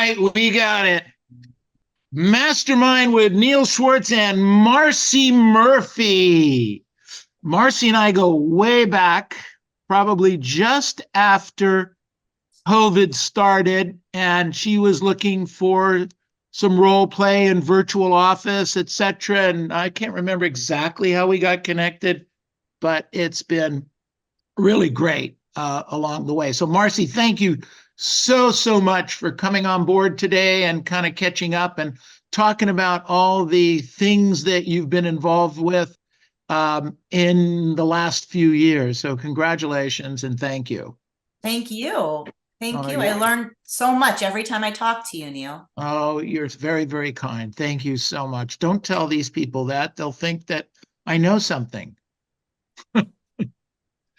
right, we got it. Mastermind with Neil Schwartz and Marcy Murphy. Marcy and I go way back, probably just after COVID started, and she was looking for some role play in virtual office, etc. And I can't remember exactly how we got connected, but it's been really great along the way. So, Marcy, thank you so much for coming on board today and kind of catching up and talking about all the things that you've been involved with in the last few years. So, congratulations and thank you. Thank you. Thank you. I Yeah. learned so much every time I talk to you, Neil. Oh, you're very kind. Thank you so much. Don't tell these people that. They'll think that I know something.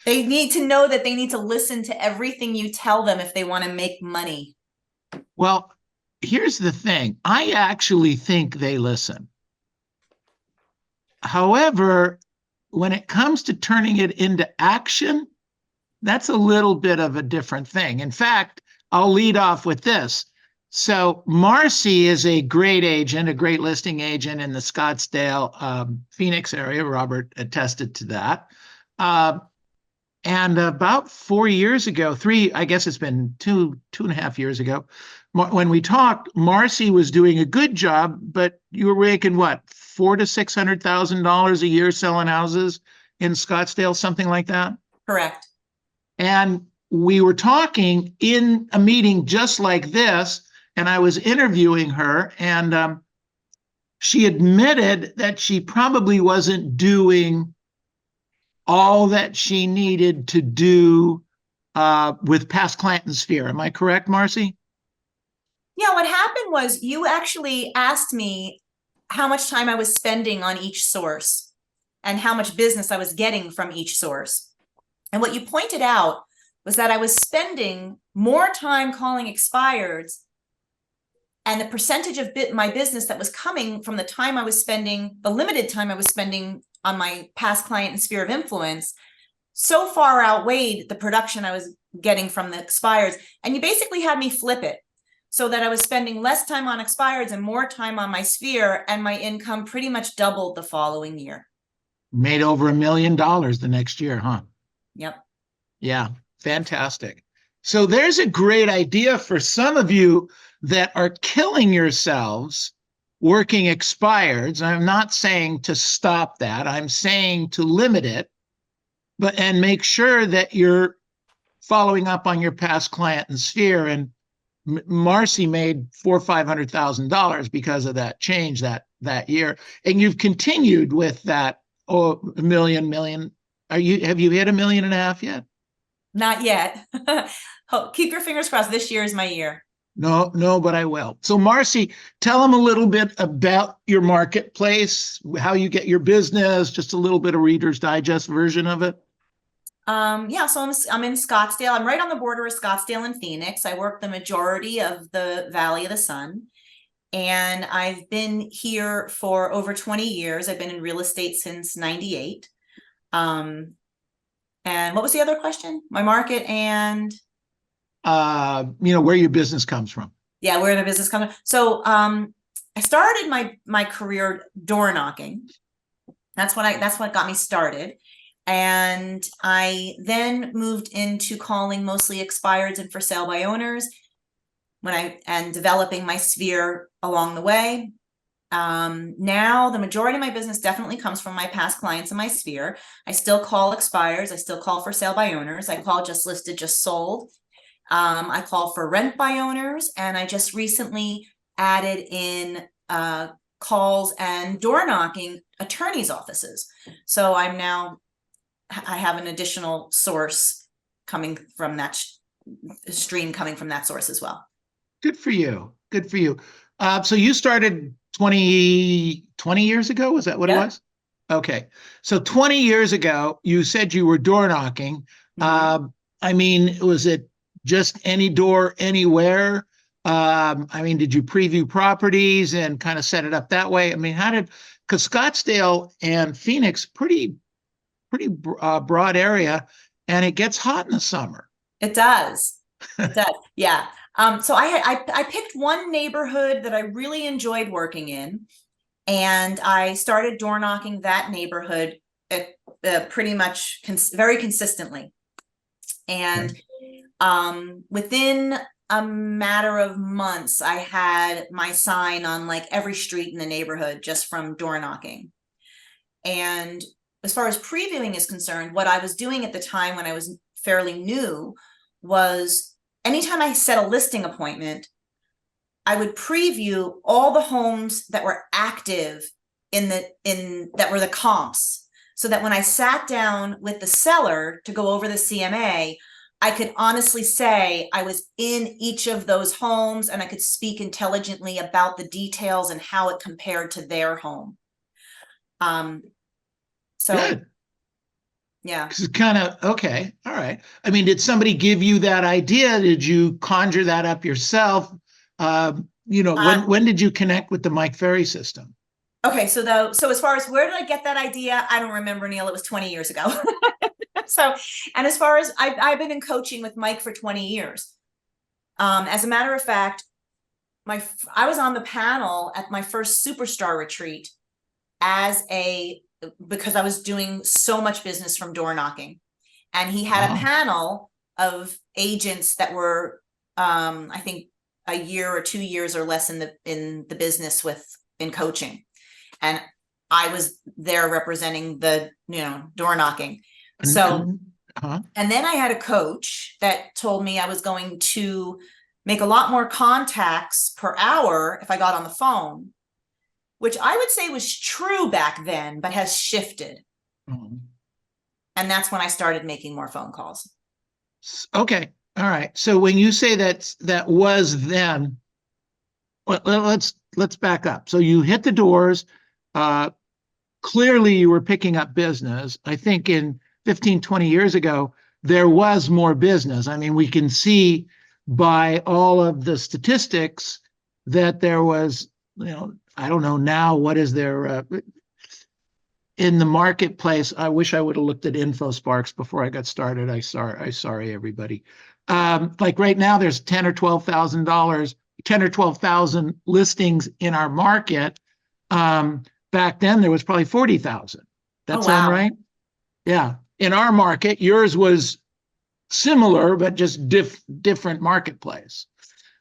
They need to know that they need to listen to everything you tell them if they want to make money. Well, here's the thing. I actually think they listen. However, when it comes to turning it into action, that's a little bit of a different thing. In fact, I'll lead off with this. So Marcy is a great agent, a great listing agent in the Scottsdale, Phoenix area. Robert attested to that. And about 4 years ago, I guess it's been two and a half years ago, when we talked, Marcy was doing a good job, but you were making what, $400,000 to $600,000 a year selling houses in Scottsdale, something like that? Correct. And we were talking in a meeting just like this, and I was interviewing her, and she admitted that she probably wasn't doing all that she needed to do with past client and sphere. Am I correct, Marcy? Yeah, what happened was you actually asked me how much time I was spending on each source and how much business I was getting from each source. And what you pointed out was that I was spending more time calling expireds, and the percentage of my business that was coming from the time I was spending, the limited time I was spending on my past client and sphere of influence, so far outweighed the production I was getting from the expireds. And you basically had me flip it so that I was spending less time on expireds and more time on my sphere, and my income pretty much doubled the following year. Made over $1 million the next year, huh? Yep. Yeah, fantastic. So there's a great idea for some of you that are killing yourselves working expireds. I'm not saying to stop that. I'm saying to limit it, and make sure that you're following up on your past client and sphere. And Marcy made $400,000 or $500,000 because of that change that year, and you've continued with that. Oh, a million. Have you hit 1.5 million yet? Not yet. Keep your fingers crossed. This year is my year. No, but I will. So Marcy, tell them a little bit about your marketplace, how you get your business, just a little bit of Reader's Digest version of it. Yeah, so I'm in Scottsdale. I'm right on the border of Scottsdale and Phoenix. I work the majority of the Valley of the Sun, and I've been here for over 20 years. I've been in real estate since 98. And what was the other question? My market and where your business comes from. Yeah, where the business comes from. So I started my career door knocking. That's what got me started. And I then moved into calling mostly expireds and for sale by owners and developing my sphere along the way. Now the majority of my business definitely comes from my past clients in my sphere. I still call expireds. I still call for sale by owners. I call just listed, just sold. I call for rent by owners, and I just recently added in calls and door knocking attorneys' offices. So I have an additional source coming from that stream coming from that source as well. Good for you. So you started 20 years ago? Was that what it was? Okay. So 20 years ago, you said you were door knocking. Mm-hmm. Was it just any door anywhere? Did you preview properties and kind of set it up that way? Because Scottsdale and Phoenix, pretty broad area, and it gets hot in the summer. It does. It does. Yeah. So I picked one neighborhood that I really enjoyed working in, and I started door knocking that neighborhood pretty much very consistently. And within a matter of months, I had my sign on like every street in the neighborhood just from door knocking. And as far as previewing is concerned, what I was doing at the time when I was fairly new was anytime I set a listing appointment, I would preview all the homes that were active in that were the comps, so that when I sat down with the seller to go over the CMA, I could honestly say I was in each of those homes and I could speak intelligently about the details and how it compared to their home. So Good. yeah. It's kind of okay. All right. I mean, did somebody give you that idea? Did you conjure that up yourself? When did you connect with the Mike Ferry system? Okay, so as far as where did I get that idea, I don't remember, Neil. It was 20 years ago. So, and as far as I've been in coaching with Mike for 20 years. As a matter of fact, I was on the panel at my first superstar retreat because I was doing so much business from door knocking, and he had a panel of agents that were, I think, a year or 2 years or less in the business in coaching, and I was there representing the door knocking. So, and then I had a coach that told me I was going to make a lot more contacts per hour if I got on the phone, which I would say was true back then, but has shifted. And that's when I started making more phone calls. Okay. All right. So when you say that was then, let's back up. So you hit the doors. Clearly you were picking up business. I think in 15, 20 years ago, there was more business. I mean, we can see by all of the statistics that there was, I don't know now, what is there in the marketplace? I wish I would have looked at InfoSparks before I got started. I'm sorry, everybody. Like right now, there's $10,000 or $12,000, 10 or 12,000 listings in our market. Back then, there was probably 40,000. That sound right? Yeah. In our market, yours was similar, but just different marketplace.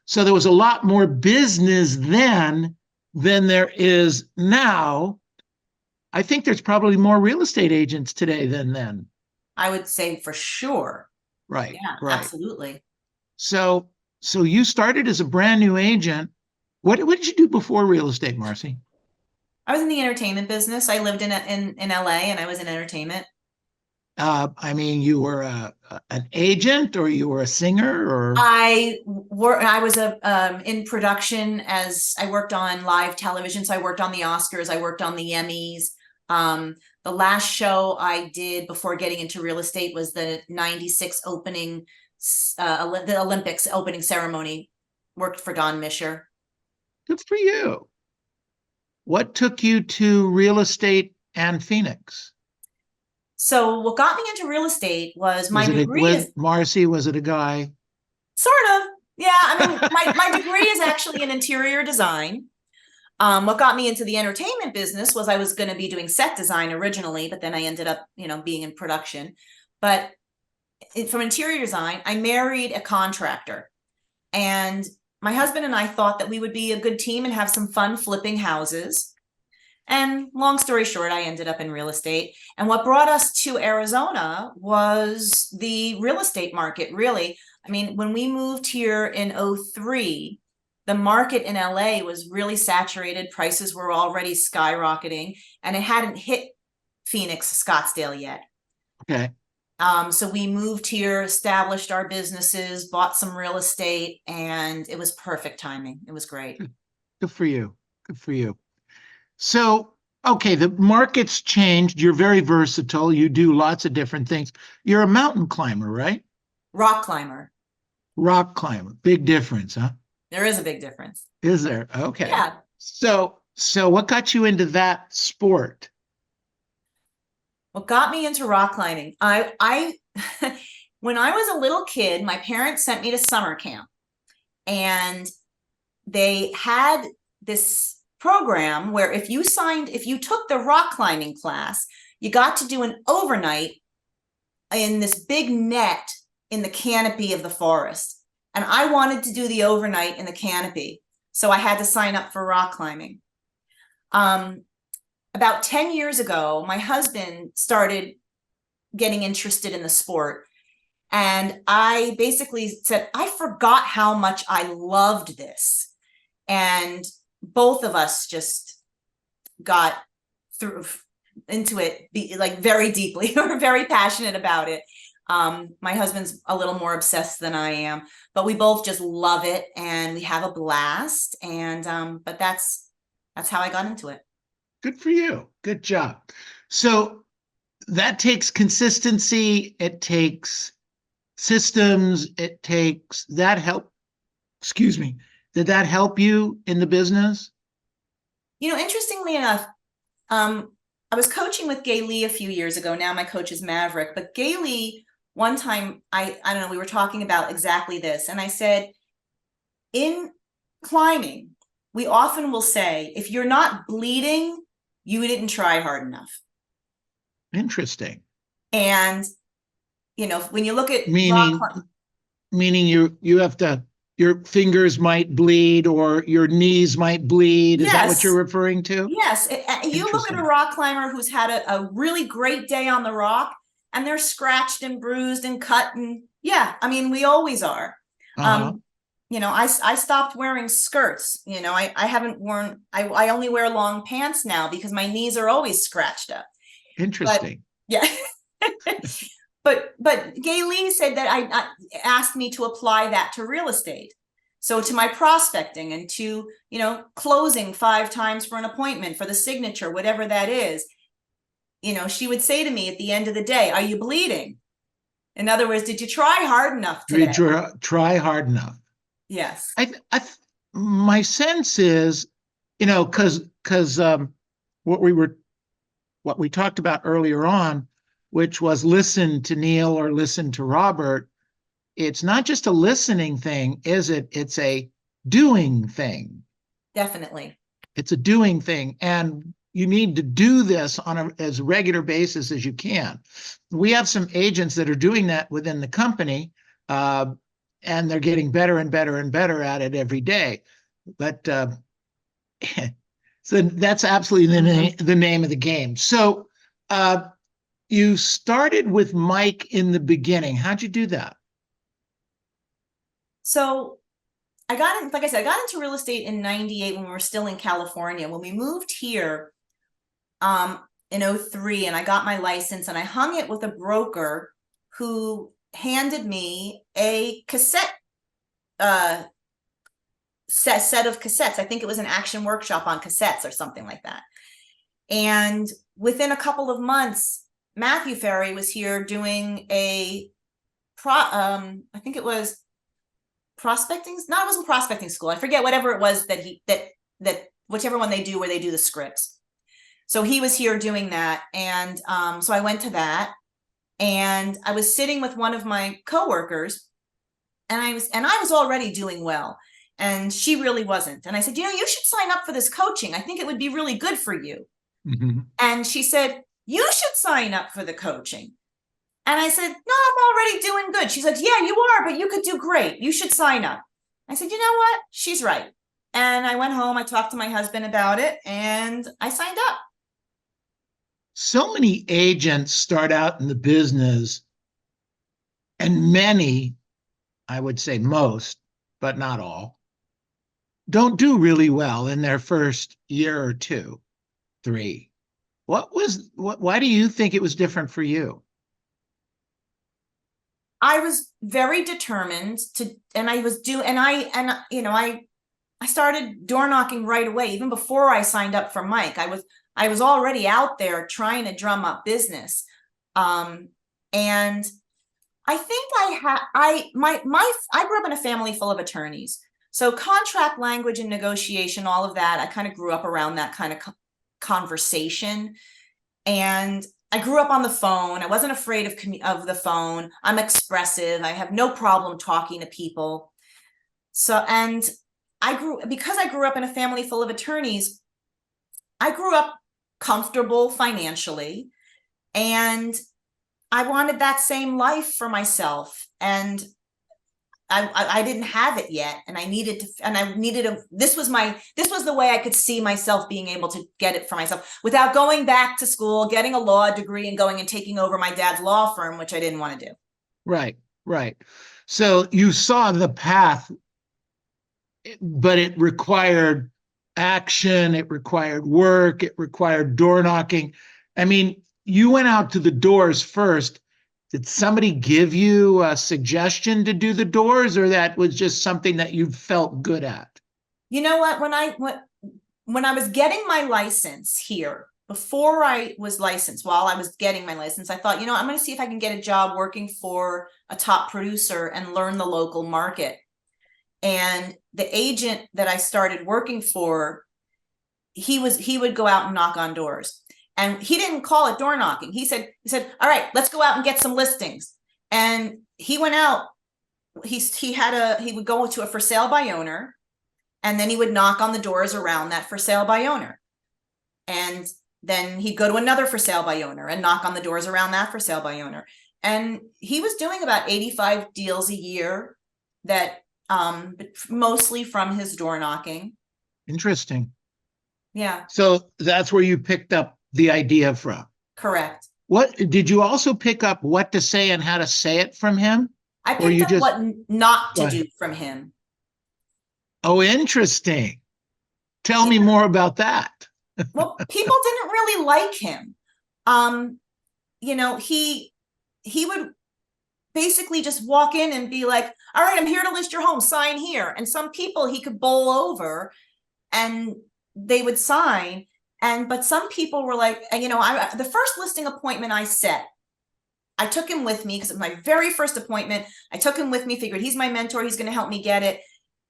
So there was a lot more business then than there is now. I think there's probably more real estate agents today than then. I would say for sure. Right. Yeah, right. absolutely. So you started as a brand new agent. What did you do before real estate, Marcy? I was in the entertainment business. I lived in LA, and I was in entertainment. I mean, you were an agent, or you were a singer, or I was in production, as I worked on live television. So I worked on the Oscars, I worked on the Emmys. The last show I did before getting into real estate was the '96 opening, the Olympics opening ceremony. Worked for Don Mischer. Good for you. What took you to real estate and Phoenix? So what got me into real estate was my degree. Marcy, was it a guy? Sort of. Yeah. I mean, my degree is actually in interior design. What got me into the entertainment business was I was going to be doing set design originally, but then I ended up, being in production. But from interior design, I married a contractor, and my husband and I thought that we would be a good team and have some fun flipping houses. And long story short, I ended up in real estate. And what brought us to Arizona was the real estate market, really. I mean, when we moved here in '03, the market in LA was really saturated. Prices were already skyrocketing, and it hadn't hit Phoenix, Scottsdale yet. Okay. So we moved here, established our businesses, bought some real estate, and it was perfect timing. It was great. Good for you. Good for you. So, okay, the market's changed. You're very versatile. You do lots of different things. You're a mountain climber, right? Rock climber. Rock climber. Big difference, huh? There is a big difference. Is there? Okay. Yeah. So what got you into that sport? What got me into rock climbing? I when I was a little kid, my parents sent me to summer camp, And they had this program where if you took the rock climbing class, you got to do an overnight in this big net in the canopy of the forest. And I wanted to do the overnight in the canopy. So I had to sign up for rock climbing. About 10 years ago, my husband started getting interested in the sport. And I basically said, I forgot how much I loved this. And both of us just got through into it like very deeply. We're very passionate about it. My husband's a little more obsessed than I am, but we both just love it and we have a blast. And but that's how I got into it. Good for you. Good job. So that takes consistency. It takes systems. It takes that help. Excuse me. Did that help you in the business? Interestingly enough, I was coaching with Gay Lee a few years ago. Now my coach is Maverick, but Gay Lee, one time, I don't know, we were talking about exactly this. And I said, in climbing, we often will say, if you're not bleeding, you didn't try hard enough. Interesting. And, when you look at meaning you have to, your fingers might bleed or your knees might bleed. Is that what you're referring to? Yes. You look at a rock climber who's had a really great day on the rock and they're scratched and bruised and cut. And yeah, I mean, we always are. I stopped wearing skirts. I haven't worn, I only wear long pants now because my knees are always scratched up. Interesting. But, yeah. But Gay Lee said that I asked me to apply that to real estate. So to my prospecting and to, closing 5 times for an appointment, for the signature, whatever that is, she would say to me at the end of the day, are you bleeding? In other words, did you try hard enough today? Did you try hard enough? Yes. My sense is, because what we talked about earlier on, which was listen to Neil or listen to Robert. It's not just a listening thing, is it? It's a doing thing. Definitely. It's a doing thing. And you need to do this on as regular basis as you can. We have some agents that are doing that within the company, and they're getting better and better and better at it every day. But so that's absolutely the name of the game. So you started with Mike in the beginning. How'd you do that? So I got into real estate in 98 when we were still in California. When we moved here in 03 and I got my license and I hung it with a broker who handed me a cassette set of cassettes. I think it was an Action Workshop on cassettes or something like that. And within a couple of months, Matthew Ferry was here doing I think it was prospecting. No, it wasn't prospecting school. I forget whatever it was that whichever one they do where they do the scripts. So he was here doing that. And so I went to that and I was sitting with one of my coworkers and I was already doing well. And she really wasn't. And I said, you should sign up for this coaching. I think it would be really good for you. Mm-hmm. And she said, you should sign up for the coaching. And I said, no, I'm already doing good. She said, yeah, you are, but you could do great. You should sign up. I said, you know what? She's right. And I went home. I talked to my husband about it and I signed up. So many agents start out in the business and many, I would say most, but not all, don't do really well in their first year or 2, 3. Why do you think it was different for you? I was very determined I started door knocking right away. Even before I signed up for Mike, I was already out there trying to drum up business. And I think I grew up in a family full of attorneys. So contract language and negotiation, all of that, I kind of grew up around that kind of conversation. And I grew up on the phone. I wasn't afraid of the phone. I'm expressive. I have no problem talking to people. So, and because I grew up in a family full of attorneys, I grew up comfortable financially, and I wanted that same life for myself. And I didn't have it yet, and I needed this was the way I could see myself being able to get it for myself without going back to school, getting a law degree, and going and taking over my dad's law firm, which I didn't want to do. Right, right. So you saw the path, but it required action, it required work, it required door knocking. I mean, you went out to the doors first. Did somebody give you a suggestion to do the doors, or that was just something that you felt good at? You know what? When I was getting my license here, before I was licensed, while I was getting my license, I thought, I'm going to see if I can get a job working for a top producer and learn the local market. And the agent that I started working for, he would go out and knock on doors. And he didn't call it door knocking. He said, all right, let's go out and get some listings. And he went out, he would go to a for sale by owner, and then he would knock on the doors around that for sale by owner. And then he'd go to another for sale by owner and knock on the doors around that for sale by owner. And he was doing about 85 deals a year, that mostly from his door knocking. Interesting. Yeah. So that's where you picked up the idea from. Correct. What did you also pick up what to say and how to say it from him? I picked up what not to do from him. Oh, interesting. Tell me more about that. Well, people didn't really like him. He would basically just walk in and be like, all right, I'm here to list your home, sign here. And some people he could bowl over and they would sign. But some people were like, the first listing appointment I set, I took him with me because it was my very first appointment. I took him with me, figured he's my mentor, he's going to help me get it.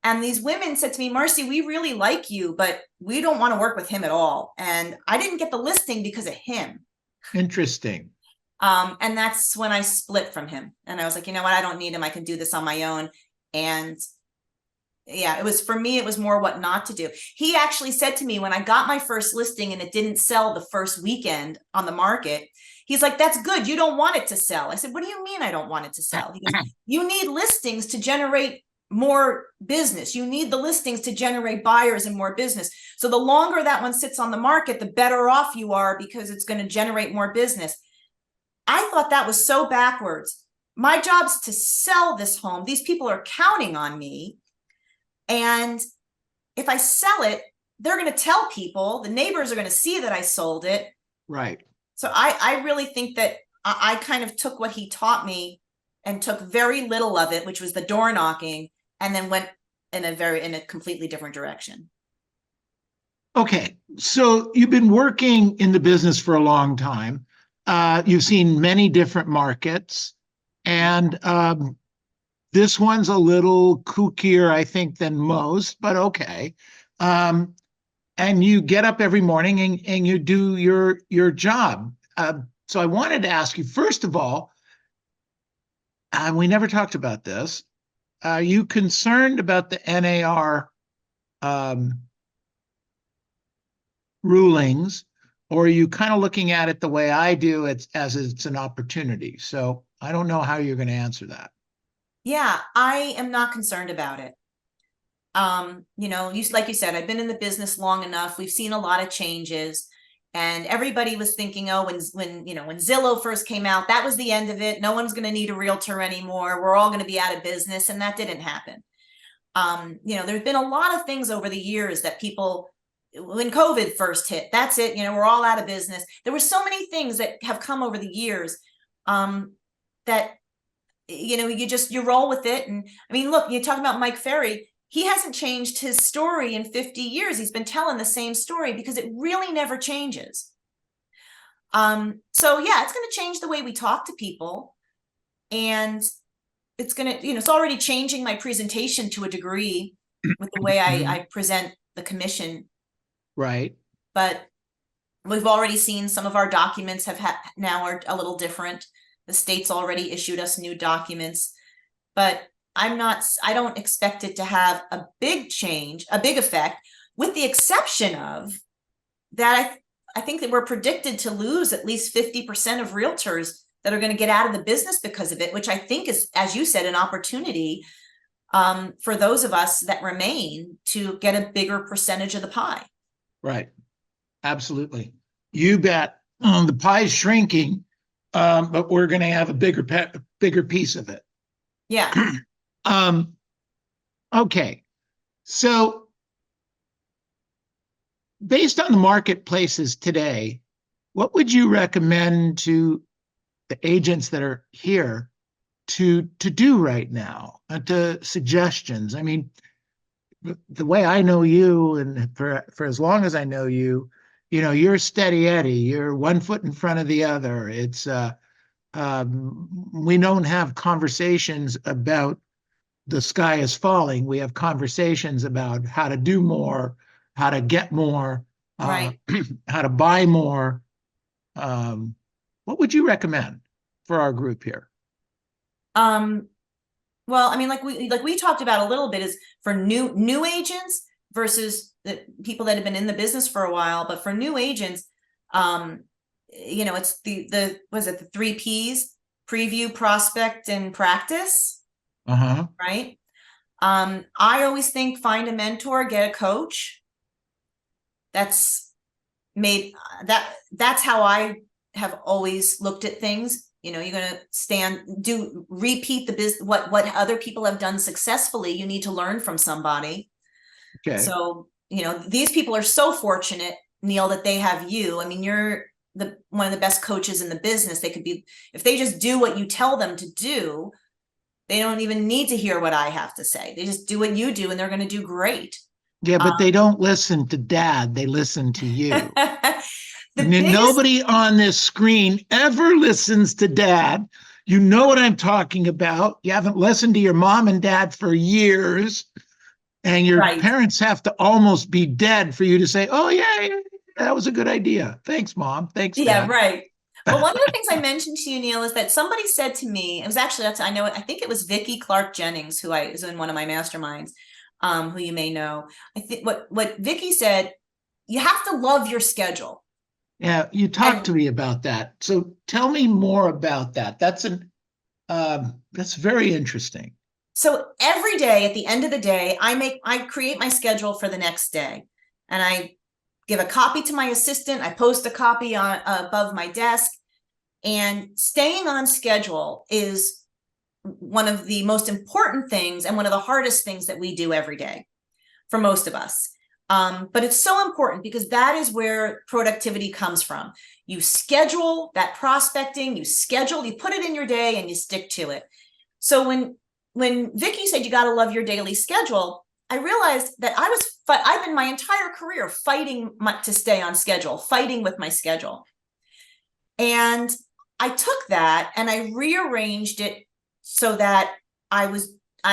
And these women said to me, Marcy, we really like you, but we don't want to work with him at all. And I didn't get the listing because of him. Interesting. And that's when I split from him. And I was like, you know what? I don't need him. I can do this on my own. And yeah, for me, it was more what not to do. He actually said to me when I got my first listing and it didn't sell the first weekend on the market, he's like, that's good. You don't want it to sell. I said, what do you mean I don't want it to sell? He goes, you need listings to generate more business. You need the listings to generate buyers and more business. So the longer that one sits on the market, the better off you are because it's going to generate more business. I thought that was so backwards. My job's to sell this home. These people are counting on me. And if I sell it, they're going to tell people, the neighbors are going to see that I sold it. Right. So I really think that I kind of took what he taught me and took very little of it, which was the door knocking, and then went in a completely different direction. Okay. So you've been working in the business for a long time. You've seen many different markets, and this one's a little kookier, I think, than most, but okay. And you get up every morning and you do your job. So I wanted to ask you, first of all, we never talked about this. Are you concerned about the NAR rulings, or are you kind of looking at it the way I do, as it's an opportunity? So I don't know how you're going to answer that. Yeah, I am not concerned about it. Like you said, I've been in the business long enough. We've seen a lot of changes, and everybody was thinking, oh, when Zillow first came out, that was the end of it. No one's going to need a realtor anymore. We're all going to be out of business. And that didn't happen. There's been a lot of things over the years that people, when COVID first hit, that's it. We're all out of business. There were so many things that have come over the years, that, you roll with it. And I mean, look, you talk about Mike Ferry. He hasn't changed his story in 50 years. He's been telling the same story because it really never changes. So yeah, it's going to change the way we talk to people, and it's going to, it's already changing my presentation to a degree with the way I present the commission. Right. But we've already seen some of our documents now are a little different. The state's already issued us new documents, but I don't expect it to have a big change, a big effect, with the exception of that. I think that we're predicted to lose at least 50% of realtors that are going to get out of the business because of it, which I think is, as you said, an opportunity for those of us that remain to get a bigger percentage of the pie. Right. Absolutely. You bet. The pie's shrinking, but we're going to have a bigger piece of it. Yeah. Okay. So based on the marketplaces today, what would you recommend to the agents that are here to do right now? To suggestions? I mean, the way I know you, and for as long as I know you, you're steady Eddie. You're one foot in front of the other. It's we don't have conversations about the sky is falling. We have conversations about how to do more, how to get more, Right. how to buy more. What would you recommend for our group here? Well, I mean, like we talked about a little bit, is for new agents versus the people that have been in the business for a while. But for new agents, it's the was it the 3 Ps: preview, prospect, and practice. Uh-huh. Right. I always think find a mentor, get a coach. That's that's how I have always looked at things. You're going to repeat the business, what other people have done successfully. You need to learn from somebody. Okay. So, these people are so fortunate, Neil, that they have you. I mean, you're one of the best coaches in the business. They could be, if they just do what you tell them to do, they don't even need to hear what I have to say. They just do what you do and they're going to do great. Yeah, but they don't listen to Dad. They listen to you. Nobody on this screen ever listens to Dad. You know what I'm talking about. You haven't listened to your mom and dad for years, and your parents have to almost be dead for you to say, "Oh yeah, that was a good idea. Thanks, Mom. Thanks, Dad." Yeah, right. Well, one of the things I mentioned to you, Neil, is that somebody said to me, it was actually, I think it was Vicki Clark Jennings, who is in one of my masterminds, who you may know. I think what Vicki said, you have to love your schedule. Yeah, you talked to me about that. So tell me more about that. That's very interesting. So every day, at the end of the day, I create my schedule for the next day, and I give a copy to my assistant. I post a copy on above my desk, and staying on schedule is one of the most important things and one of the hardest things that we do every day for most of us. But it's so important because that is where productivity comes from. You schedule that prospecting, you put it in your day and you stick to it. So when Vicki said you got to love your daily schedule, I realized that I've been my entire career fighting to stay on schedule, fighting with my schedule. And I took that and I rearranged it so that I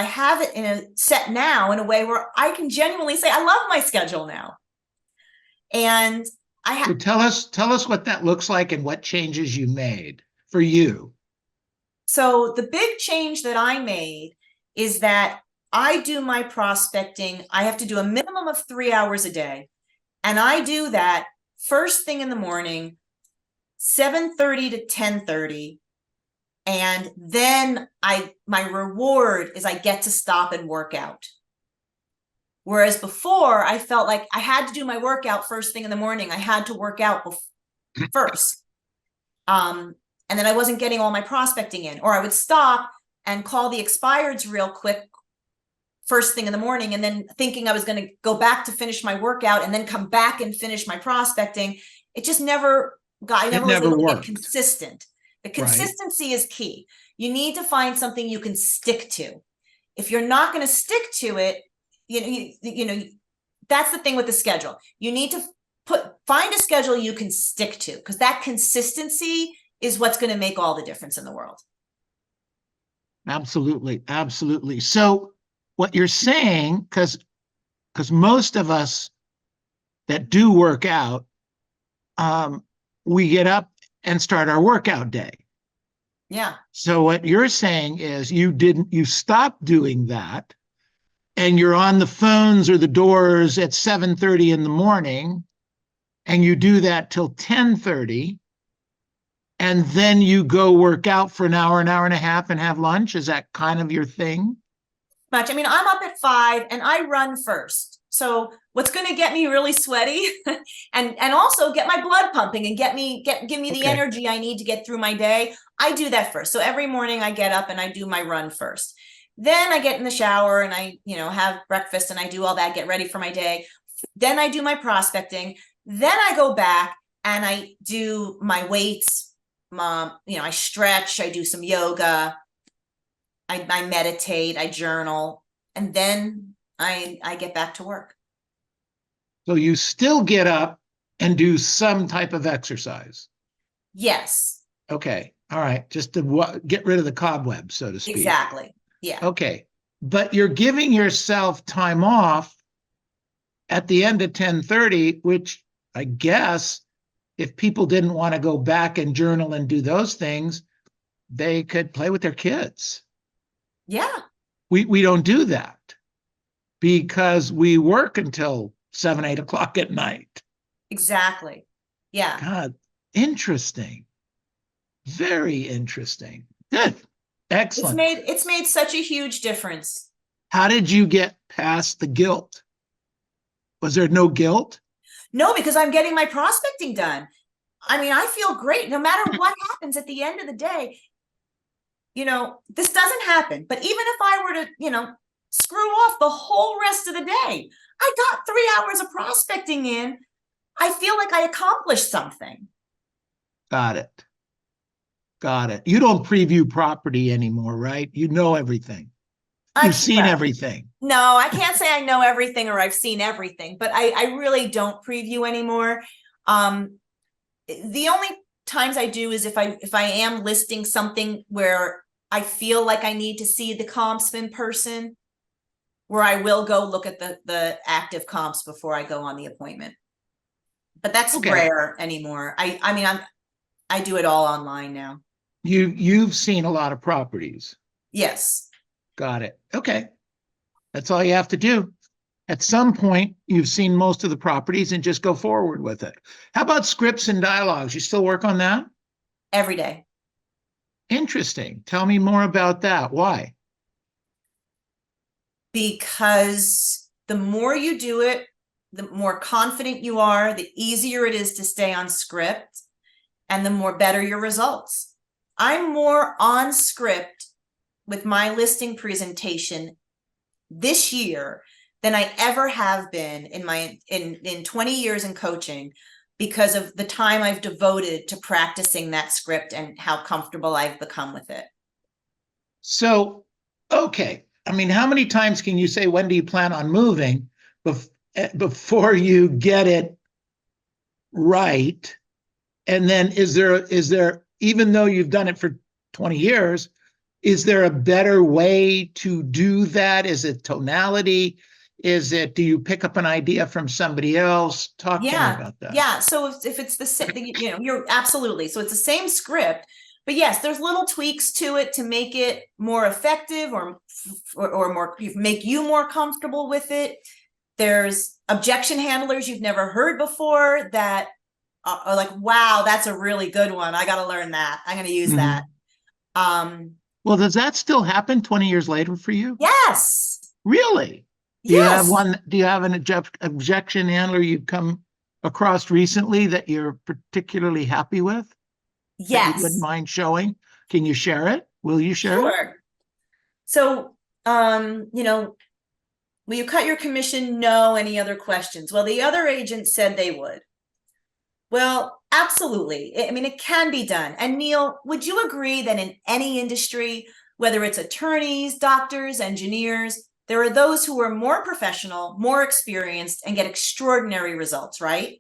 have it in a set now in a way where I can genuinely say, I love my schedule now. And so tell us what that looks like and what changes you made for you. So the big change that I made is that I do my prospecting. I have to do a minimum of 3 hours a day. And I do that first thing in the morning, 7:30 to 10:30. And then my reward is I get to stop and work out. Whereas before I felt like I had to do my workout first thing in the morning. I had to work out first. And then I wasn't getting all my prospecting in, or I would stop and call the expireds real quick first thing in the morning, and then thinking I was going to go back to finish my workout and then come back and finish my prospecting. It just never got, I never was able to get consistent. The consistency is key. You need to find something you can stick to. If you're not going to stick to it, that's the thing with the schedule. You need to find a schedule you can stick to, because that consistency is what's going to make all the difference in the world. Absolutely. Absolutely. So what you're saying, because most of us that do work out, we get up and start our workout day. Yeah. So what you're saying is you stopped doing that and you're on the phones or the doors at 7:30 in the morning and you do that till 10:30 and then you go work out for an hour and a half and have lunch. Is that kind of your thing? Much. I mean, I'm up at 5 and I run first. So what's going to get me really sweaty and also get my blood pumping and give me the Okay. energy I need to get through my day. I do that first. So every morning I get up and I do my run first. Then I get in the shower and I, have breakfast and I do all that, get ready for my day. Then I do my prospecting. Then I go back and I do my weights. I stretch, I do some yoga. I meditate, I journal, and then I get back to work. So you still get up and do some type of exercise. Yes, Okay. All right. Just to get rid of the cobwebs, so to speak. exactly. Yeah. Okay. But you're giving yourself time off at the end of 10:30, which I guess if people didn't want to go back and journal and do those things, they could play with their kids. Yeah, We don't do that because we work until 7, 8 o'clock at night. exactly. Yeah. God, interesting. Very interesting. Good. It's Excellent. made it's made such a huge difference. How did you get past the guilt? Was there no guilt? No, because I'm getting my prospecting done. I mean, I feel great no matter what happens at the end of the day. This doesn't happen. But even if I were to, screw off the whole rest of the day, I got 3 hours of prospecting in. I feel like I accomplished something. Got it. Got it. You don't preview property anymore, right? You know everything. You've seen Well, everything. no, I can't say I know everything or I've seen everything, but I really don't preview anymore. The only times I do is if I am listing something where I feel like I need to see the comps in person, where I will go look at the active comps before I go on the appointment. But that's Okay. rare anymore. I mean I do it all online now. You've seen a lot of properties. Yes. Got it. Okay. That's all you have to do. At some point, you've seen most of the properties and just go forward with it. How about scripts and dialogues? You still work on that? Every day. Interesting. Tell me more about that. Why? Because the more you do it, the more confident you are, the easier it is to stay on script, and the more better your results. I'm more on script with my listing presentation this year than I ever have been in 20 years in coaching, because of the time I've devoted to practicing that script and how comfortable I've become with it. So, okay. I mean, how many times can you say, when do you plan on moving before you get it right? And then is there, even though you've done it for 20 years, is there a better way to do that? Is it tonality? Do you pick up an idea from somebody else? Talk to me about that. Yeah. So if it's the same, you're absolutely. So it's the same script, but yes, there's little tweaks to it to make it more effective or more, make you more comfortable with it. There's objection handlers you've never heard before that are like, wow, that's a really good one. I got to learn that. I'm going to use that. Well, does that still happen 20 years later for you? Yes. Really? Do you have an objection handler you've come across recently that you're particularly happy with? That Yes. you wouldn't mind showing? Can you share it? Will you share it? Sure. So, will you cut your commission? No. Any other questions? Well, the other agent said they would. Well, absolutely. I mean, it can be done. And Neil, would you agree that in any industry, whether it's attorneys, doctors, engineers, there are those who are more professional, more experienced, and get extraordinary results, right?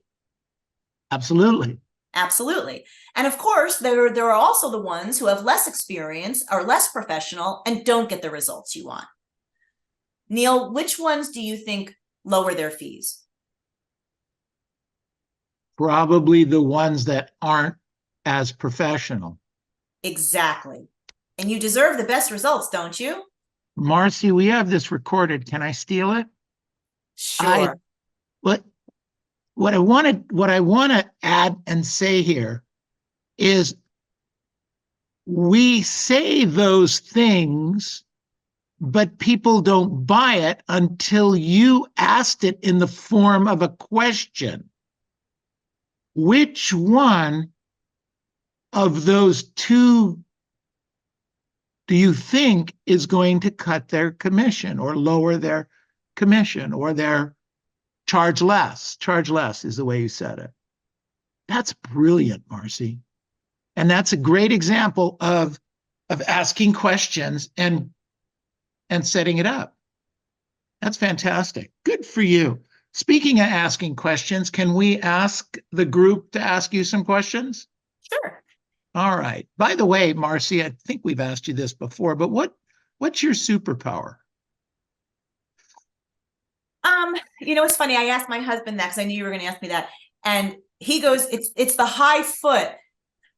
Absolutely. Absolutely. And of course, there are also the ones who have less experience, are less professional, and don't get the results you want. Neil, which ones do you think lower their fees? Probably the ones that aren't as professional. Exactly. And you deserve the best results, don't you? Marcy, we have this recorded. Can I steal it? I Sure. what what I want to add and say here is we say those things, but people don't buy it until you asked it in the form of a question. Which one of those two do you think is going to cut their commission or lower their commission or their charge less? Charge less is the way you said it. That's brilliant, Marcy. And that's a great example of asking questions and setting it up. That's fantastic. Good for you. Speaking of asking questions, can we ask the group to ask you some questions? Sure. All right. By the way, Marcy, I think we've asked you this before, but what's your superpower? It's funny. I asked my husband that because I knew you were going to ask me that. And he goes, it's the high foot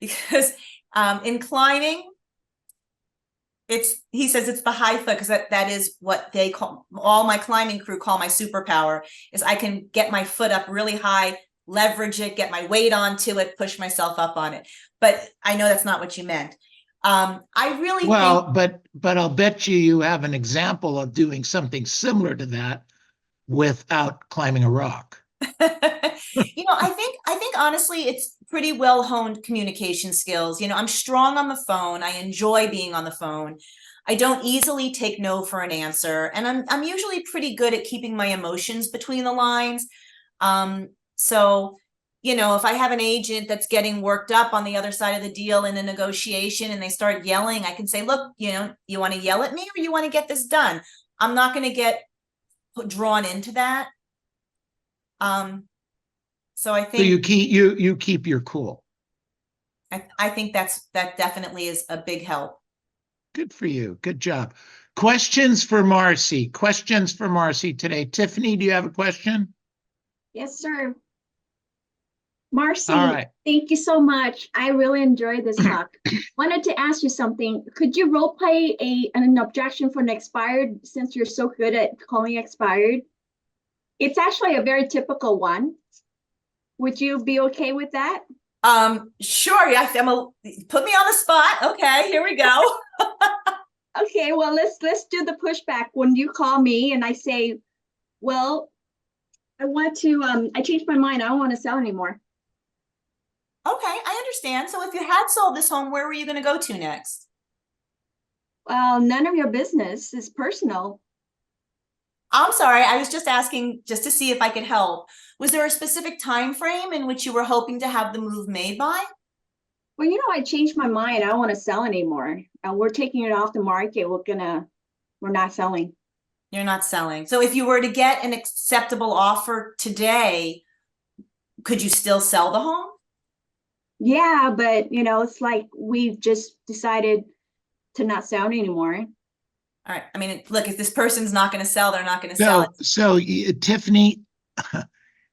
because in climbing, he says it's the high foot because that is what they call, all my climbing crew call my superpower, is I can get my foot up really high, leverage it, get my weight onto it, push myself up on it. But I know that's not what you meant. I really think, but I'll bet you have an example of doing something similar to that without climbing a rock. I think honestly, it's pretty well honed communication skills. I'm strong on the phone. I enjoy being on the phone. I don't easily take no for an answer, and I'm usually pretty good at keeping my emotions between the lines. So, if I have an agent that's getting worked up on the other side of the deal in a negotiation and they start yelling, I can say, look, you want to yell at me or you want to get this done? I'm not going to get drawn into that. So I So think you keep your cool. I think that definitely is a big help. Good for you. Good job. Questions for Marcy. Questions for Marcy today. Tiffany, do you have a question? Yes, sir. Marcy, All right. thank you so much. I really enjoyed this talk. Wanted to ask you something. Could you role play an objection for an expired, since you're so good at calling expired? It's actually a very typical one. Would you be okay with that? Sure. Yeah. Put me on the spot. Okay, here we go. Okay, well, let's do the pushback. When you call me and I say, well, I changed my mind. I don't want to sell anymore. Okay, I understand. So if you had sold this home, where were you going to go to next? Well, none of your business is personal. I'm sorry. I was just asking just to see if I could help. Was there a specific time frame in which you were hoping to have the move made by? Well, I changed my mind. I don't want to sell anymore. We're taking it off the market. We're not selling. You're not selling. So if you were to get an acceptable offer today, could you still sell the home? Yeah, but it's like we've just decided to not sell anymore. All right. I mean, look, if this person's not going to sell, they're not going to sell it. So Tiffany,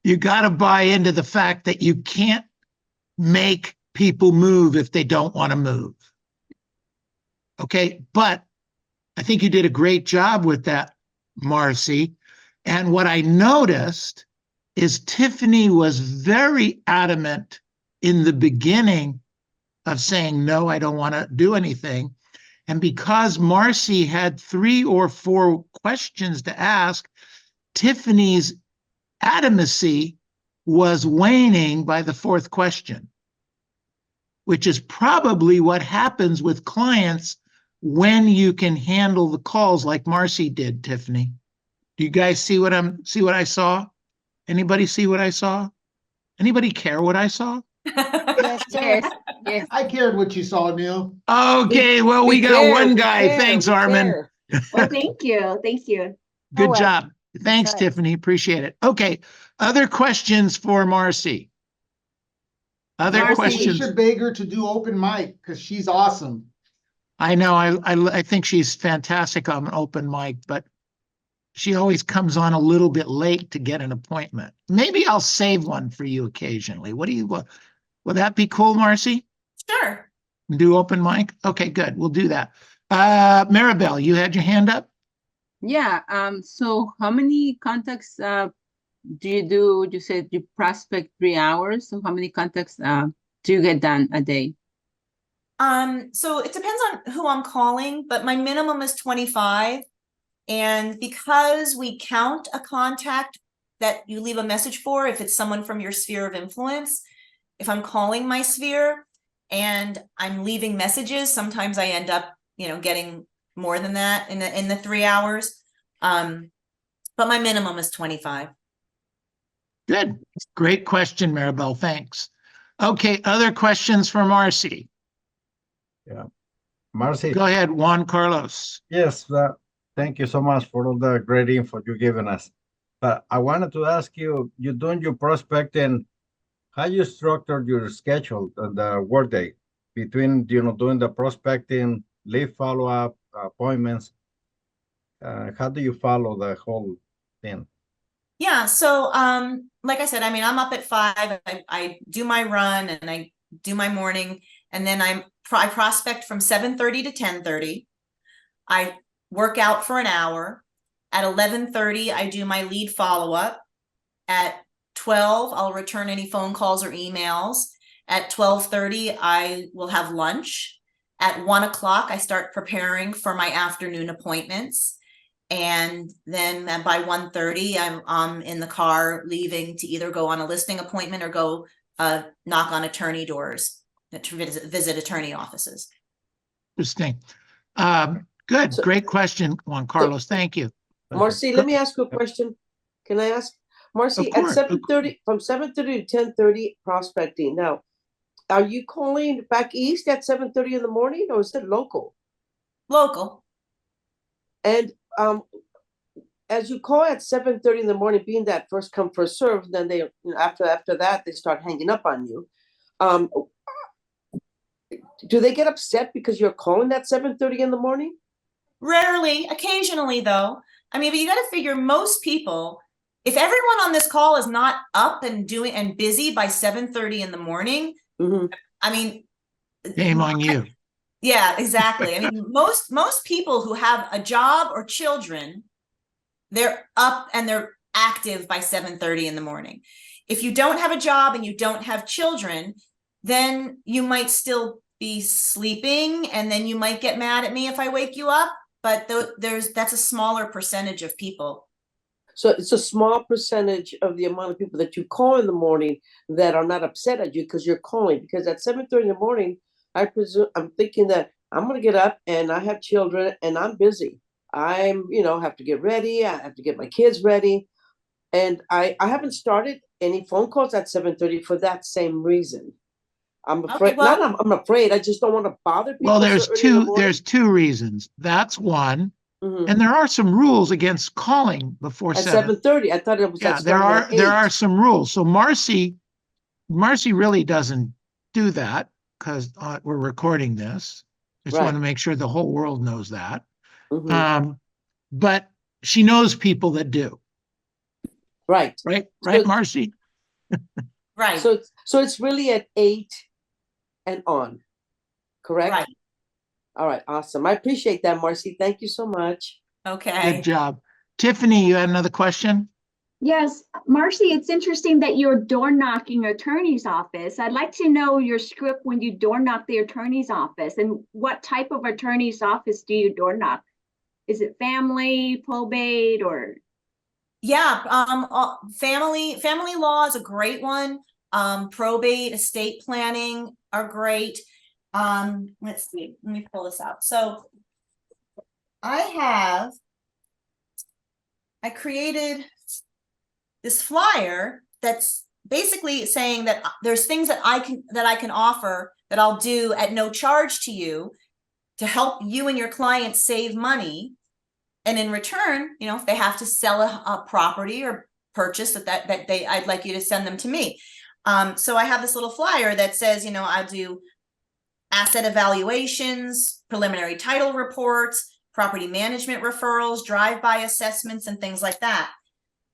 you got to buy into the fact that you can't make people move if they don't want to move. Okay, but I think you did a great job with that, Marcy. And what I noticed is Tiffany was very adamant in the beginning of saying, no, I don't want to do anything. And because Marcy had 3 or 4 questions to ask, Tiffany's adamancy was waning by the 4th question, which is probably what happens with clients when you can handle the calls like Marcy did, Tiffany. Do you guys see what I saw? Anybody see what I saw? Anybody care what I saw? Yes, sir. Yes. I cared what you saw, Neil. Okay, well, we got one guy. Thanks, Armin. Well, thank you. Thank you. Good well. job. Thanks, right. Tiffany. Appreciate it. Okay, other questions for Marcy? Other Marcy. We questions? should beg her to do open mic because she's awesome. I know. I think she's fantastic on an open mic, but she always comes on a little bit late to get an appointment. Maybe I'll save one for you occasionally. What do you? Would that be cool, Marcy? Sure. Do open mic? Okay, good. We'll do that. Maribel, you had your hand up? Yeah, so how many contacts do you do? You said you prospect 3 hours. So how many contacts do you get done a day? So it depends on who I'm calling, but my minimum is 25. And because we count a contact that you leave a message for, if it's someone from your sphere of influence, if I'm calling my sphere and I'm leaving messages, sometimes I end up, getting more than that in the 3 hours. But my minimum is 25. Good. Great question, Maribel. Thanks. Okay, other questions for Marcy? Yeah. Marcy, Go ahead, Juan Carlos. yes, thank you so much for all the great info you've given us. But I wanted to ask you, you're doing your prospecting, how you structure your schedule, the workday between, doing the prospecting, lead follow-up, appointments. How do you follow the whole thing? Yeah, so like I said, I mean, I'm up at 5. I do my run and I do my morning, and then I prospect from 7:30 to 10:30. I work out for an hour. At 11:30, I do my lead follow-up. At 12, I'll return any phone calls or emails. At 12:30, I will have lunch. At 1 o'clock, I start preparing for my afternoon appointments. And then by 1:30, I'm in the car leaving to either go on a listing appointment or go knock on attorney doors to visit attorney offices. Interesting. Good. Great question, Juan Carlos. Thank you. Marcy, let me ask you a question. Can I ask? Marcy, Of course, at 7:30, from 7:30 to 10:30 prospecting. Now, are you calling back east at 7:30 in the morning, or is it local? Local. And as you call at 7:30 in the morning, being that first come, first serve, then they, after that, they start hanging up on you. Do they get upset because you're calling at 7:30 in the morning? Rarely, occasionally though. I mean, but you got to figure most people, if everyone on this call is not up and doing and busy by 7:30 in the morning, I mean, shame on you. Yeah, exactly. I mean, most people who have a job or children, they're up and they're active by 7:30 in the morning. If you don't have a job and you don't have children, then you might still be sleeping, and then you might get mad at me if I wake you up. But that's a smaller percentage of people. So it's a small percentage of the amount of people that you call in the morning that are not upset at you because you're calling. Because at 7:30 in the morning, I'm thinking that I'm going to get up and I have children and I'm busy. Have to get ready. I have to get my kids ready. And I haven't started any phone calls at 7:30 for that same reason. I'm afraid. Okay, well, I'm afraid. I just don't want to bother people. Well, so early in the morning. there's two reasons. That's one. And there are some rules against calling before At 7:30. I thought it was Yeah, there are some rules. So Marcy really doesn't do that because we're recording this. I just want to make sure the whole world knows that. But she knows people that do. Right, Marcy? Right. So it's really at 8 and on, correct? Right. All right, awesome. I appreciate that, Marcy. Thank you so much. Okay. Good job. Tiffany, you had another question? Yes, Marcy, it's interesting that you're door knocking attorney's office. I'd like to know your script when you door knock the attorney's office, and what type of attorney's office do you door knock? Is it family, probate, or? Yeah, family law is a great one. Probate, estate planning are great. Let's see, let me pull this out. So I created this flyer that's basically saying that there's things that I can offer that I'll do at no charge to you to help you and your client save money. And in return, if they have to sell a property or purchase I'd like you to send them to me. So I have this little flyer that says, I'll do asset evaluations, preliminary title reports, property management referrals, drive-by assessments, and things like that.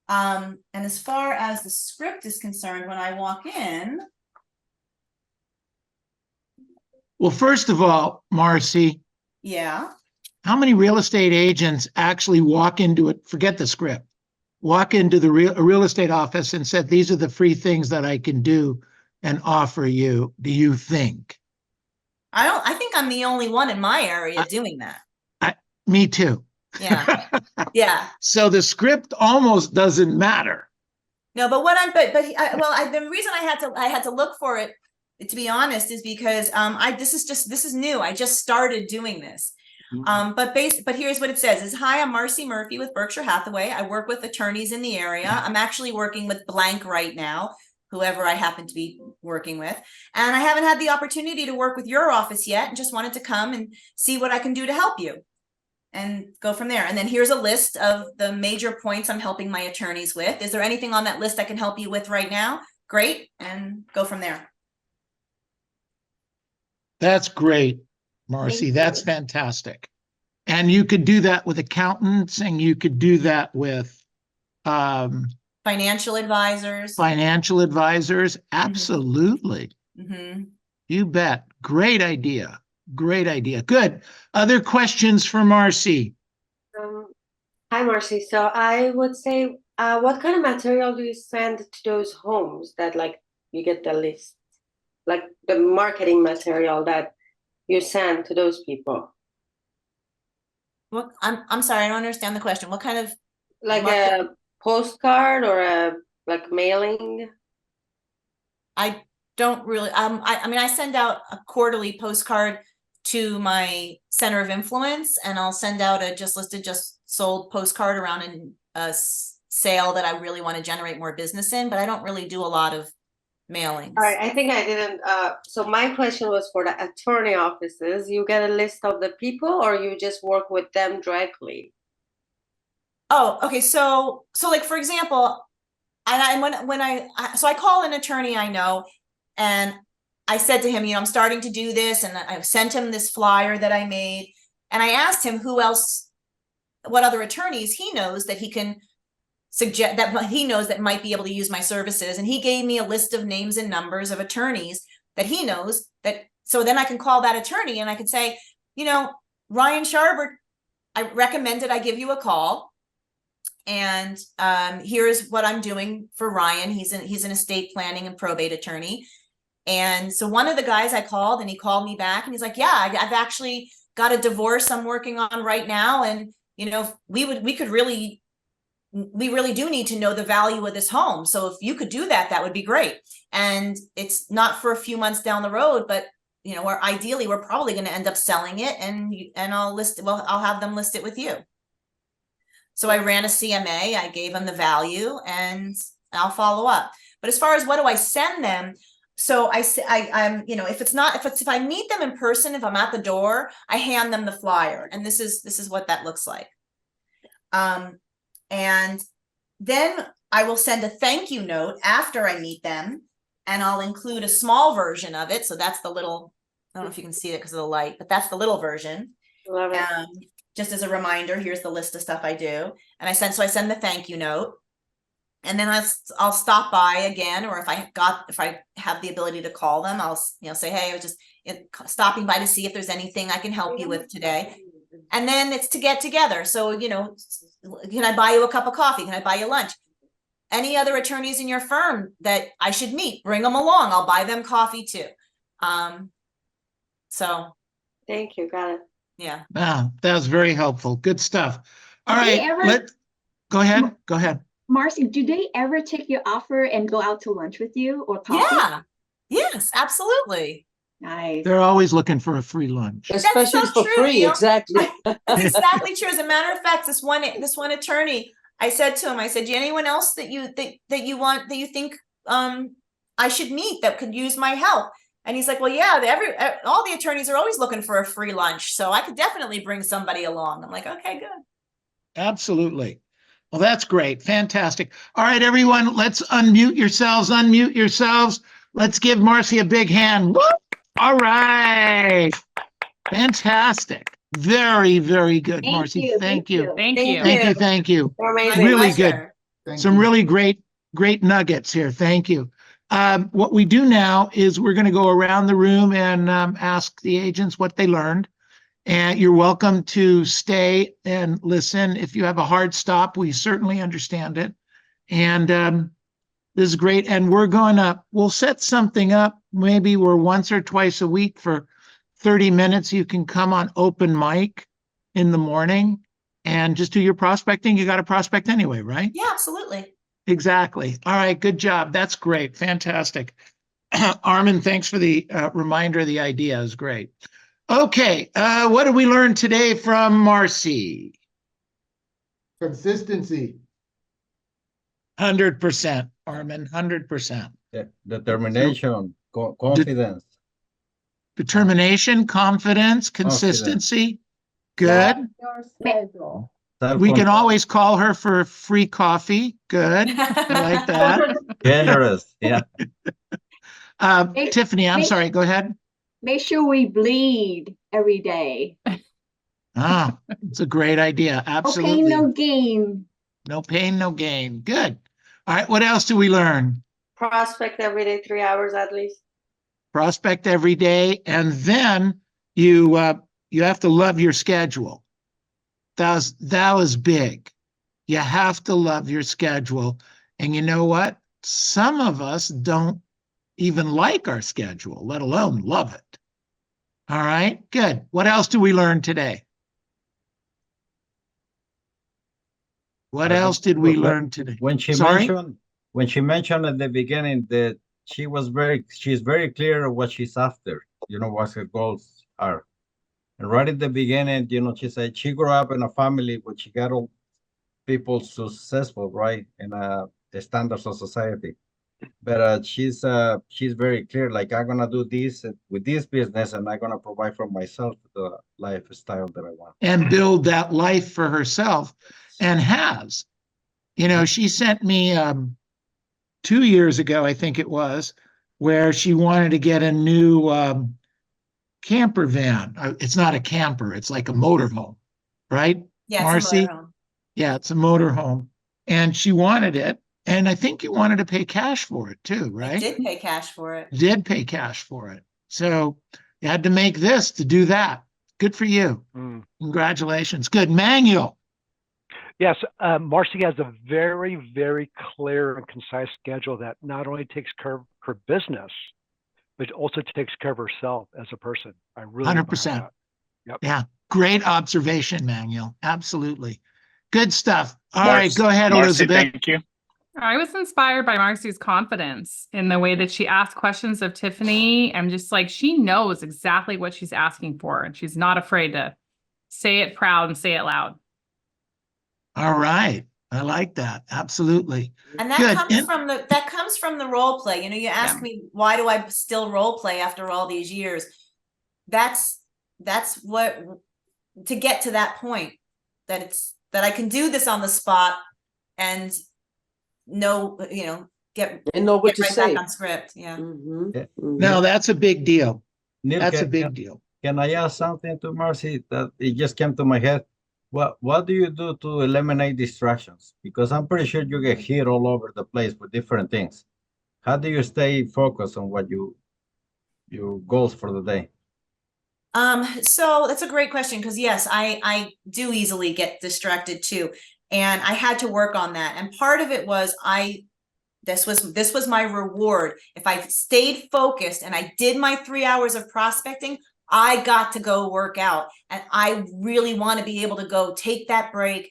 And as far as the script is concerned, when I walk in, Well, first of all, Marcy, Yeah. how many real estate agents actually walk into it, forget the script, walk into the real estate office and said, these are the free things that I can do and offer you, do you think? I think I'm the only one in my area doing that. Me too. Yeah. Yeah. So the script almost doesn't matter. No, but the reason I had to look for it, to be honest, is because this is new. I just started doing this. But here's what it says is, hi, I'm Marcy Murphy with Berkshire Hathaway. I work with attorneys in the area. I'm actually working with blank right now, whoever I happen to be working with. And I haven't had the opportunity to work with your office yet, and just wanted to come and see what I can do to help you and go from there. And then here's a list of the major points I'm helping my attorneys with. Is there anything on that list I can help you with right now? Great. And go from there. That's great, Marcy. That's fantastic. And you could do that with accountants, and you could do that with Financial advisors. financial advisors. Absolutely. Mm-hmm. You bet. Great idea. Great idea. Good. Other questions for Marcy? Hi, Marcy. So I would say, what kind of material do you send to those homes that like you get the list, like the marketing material that you send to those people? What I'm sorry, I don't understand the question. What kind of Like a postcard or a like mailing? I don't really I mean I send out a quarterly postcard to my center of influence, and I'll send out a just sold postcard around a sale that I really want to generate more business in, but I don't really do a lot of mailings. All right, I think I didn't. So my question was for the attorney offices. You get a list of the people, or you just work with them directly? Oh, okay. So like, for example, so I call an attorney I know, and I said to him, you know, I'm starting to do this, and I sent him this flyer that I made, and I asked him what other attorneys he knows that he can suggest, that he knows that might be able to use my services. And he gave me a list of names and numbers of attorneys that he knows, that, so then I can call that attorney and I can say, you know, Ryan Sharber, I recommended I give you a call. And here's what I'm doing for Ryan. He's an estate planning and probate attorney. And so one of the guys I called, and he called me back, and he's like, yeah, I've actually got a divorce I'm working on right now. And, you know, we really do need to know the value of this home. So if you could do that, that would be great. And it's not for a few months down the road, but, you know, ideally we're probably going to end up selling it, and I'll have them list it with you. So I ran a CMA, I gave them the value, and I'll follow up. But as far as what do I send them? So I'm, you know, if I meet them in person, if I'm at the door, I hand them the flyer, and this is what that looks like. And then I will send a thank you note after I meet them, and I'll include a small version of it. So that's the little, I don't know if you can see it because of the light, but that's the little version. Love it. Just as a reminder, here's the list of stuff I do. And I send the thank you note, and then I'll stop by again, or if I have the ability to call them, I'll, you know, say, hey, I was just stopping by to see if there's anything I can help you with today. And then it's to get together. So, you know, can I buy you a cup of coffee? Can I buy you lunch? Any other attorneys in your firm that I should meet, bring them along. I'll buy them coffee too. So. Thank you. Got it. Yeah. Wow, that was very helpful. Good stuff. All Do they right, ever- go ahead. Go ahead. Marcy, do they ever take your offer and go out to lunch with you or coffee? Yeah. Yes, absolutely. Nice. They're always looking for a free lunch. Especially so for true, free, you know? exactly. That's exactly true. As a matter of fact, this one attorney, I said to him, I said, do you anyone else that you think I should meet that could use my help? And he's like, well, yeah, all the attorneys are always looking for a free lunch, so I could definitely bring somebody along. I'm like, okay, good. Absolutely. Well, that's great. Fantastic. All right, everyone, let's unmute yourselves. Let's give Marcy a big hand. Woo! All right. Fantastic. Very, very good, Thank Marcy. you, Thank you. Thank you. Thank you. You're My amazing. Really good. pleasure. Thank Some you. really great nuggets here. Thank you. What we do now is we're going to go around the room and ask the agents what they learned. And you're welcome to stay and listen. If you have a hard stop, we certainly understand it. And this is great. And we'll set something up. Maybe we're once or twice a week for 30 minutes. You can come on open mic in the morning and just do your prospecting. You got to prospect anyway, right? Yeah, absolutely. Exactly. All right. Good job. That's great. Fantastic. Armin, thanks for the reminder. The idea is great. Okay. What did we learn today from Marcy? Consistency. 100%, Armin, 100%. Determination, confidence. Determination, confidence, consistency. Good. Your schedule. We can always call her for free coffee. Good. I like that. Generous. Yeah. Tiffany, I'm sorry. Go ahead. Make sure we bleed every day. Ah, it's a great idea. Absolutely. No pain, no gain. No pain, no gain. Good. All right. What else do we learn? Prospect every day, 3 hours at least. Prospect every day, and then you have to love your schedule. That was big. You have to love your schedule, and you know what? Some of us don't even like our schedule, let alone love it. All right, good. What else do we learn today? What else did we learn today? When she mentioned at the beginning that she's very clear of what she's after, what her goals are. And right at the beginning, she said she grew up in a family where she got all people successful, right, in the standards of society. But she's very clear, like, I'm gonna do this with this business, and I'm gonna provide for myself the lifestyle that I want. And build that life for herself, and has. She sent me 2 years ago, I think it was, where she wanted to get a new camper van. It's not a camper, it's like a motorhome, right? Yeah, Marcy? it's a motorhome. Yeah, it's a motorhome. And she wanted it. And I think you wanted to pay cash for it too, right? I did pay cash for it. Did pay cash for it. So you had to make this to do that. Good for you. Congratulations. Good. Manuel. Yes, Marcy has a very, very clear and concise schedule that not only takes care of her business, but also takes care of herself as a person. I really 100%. Yep. Yeah. Great observation, Manuel. Absolutely. Good stuff. All right, go ahead, Elizabeth. Thank you. I was inspired by Marcy's confidence in the way that she asked questions of Tiffany. I'm just like, she knows exactly what she's asking for, and she's not afraid to say it proud and say it loud. All right. I like that. Absolutely. And that comes from the role play. You ask me, why do I still role play after all these years? That's what, to get to that point, that I can do this on the spot and know what to say on script. Yeah. No, that's a big deal. Neil, That's a big deal. Can I ask something to Marcy that it just came to my head? What do you do to eliminate distractions? Because I'm pretty sure you get hit all over the place with different things. How do you stay focused on what your goals for the day? So that's a great question, because yes, I do easily get distracted too. And I had to work on that. And part of it was this was my reward. If I stayed focused and I did my 3 hours of prospecting, I got to go work out. And I really want to be able to go take that break,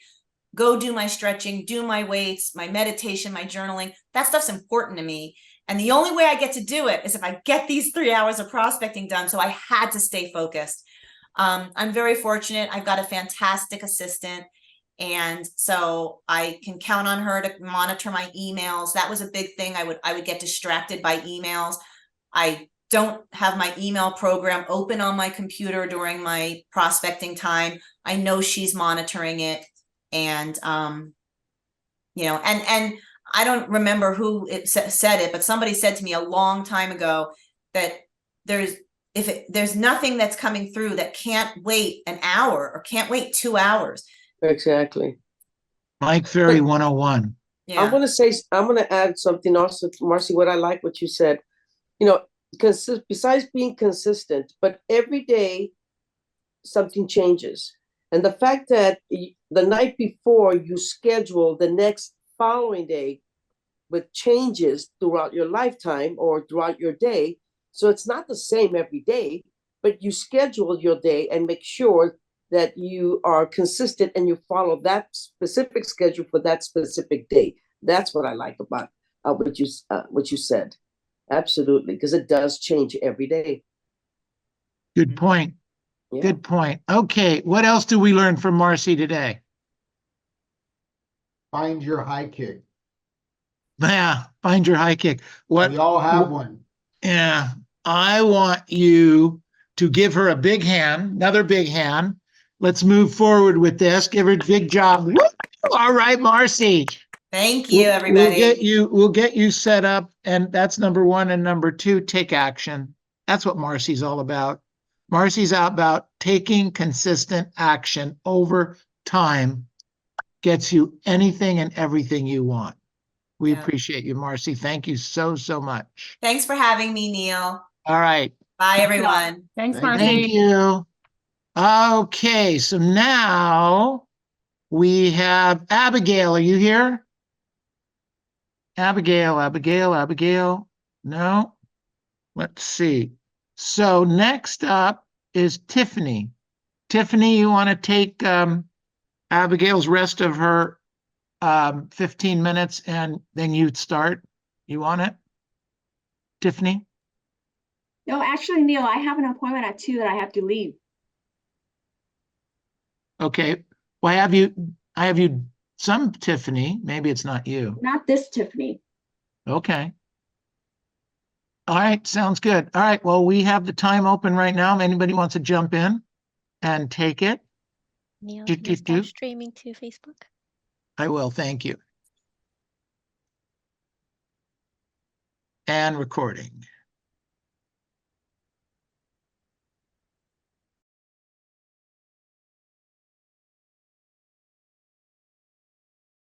go do my stretching, do my weights, my meditation, my journaling. That stuff's important to me. And the only way I get to do it is if I get these 3 hours of prospecting done. So I had to stay focused. I'm very fortunate. I've got a fantastic assistant. And so I can count on her to monitor my emails. That was a big thing. I would get distracted by emails. I don't have my email program open on my computer during my prospecting time. I know she's monitoring it. And, and I don't remember who said it, but somebody said to me a long time ago that there's nothing that's coming through that can't wait an hour or can't wait 2 hours. Exactly. Mike Ferry 101. Yeah. I'm gonna add something also, Marcy, what I like what you said, you know, besides being consistent, but every day something changes. And the fact that the night before you schedule the next following day with changes throughout your lifetime or throughout your day. So it's not the same every day, but you schedule your day and make sure that you are consistent and you follow that specific schedule for that specific day. That's what I like about what you said. Absolutely, because it does change every day. Good point. Yeah. Good point. Okay, what else did we learn from Marcy today? Find your high kick. Yeah, find your high kick. What? We all have one. Yeah, I want you to give her a big hand, another big hand. Let's move forward with this. Give her a big job. Woo! All right, Marcy. Thank you, everybody. We'll get you set up, and that's number one. And number two, take action. That's what Marcy's all about. Marcy's out about taking consistent action over time. Gets you anything and everything you want. We Yeah. appreciate you, Marcy. Thank you so, so much. Thanks for having me, Neil. All right. Bye, everyone. Thanks, Thank Marcy. Thank you. Okay, so now we have Abigail. Are you here? Abigail. No? Let's see. So next up is Tiffany. Tiffany, you want to take Abigail's rest of her 15 minutes and then you start? You want it? Tiffany? No, actually, Neil, I have an appointment at 2 that I have to leave. Okay. Well, I have you some Tiffany. Maybe it's not you. Not this Tiffany. Okay. All right, sounds good. All right, well, we have the time open right now. If anybody wants to jump in and take it, Neil, Do, can you do, do. start streaming to Facebook? I will. Thank you. And recording.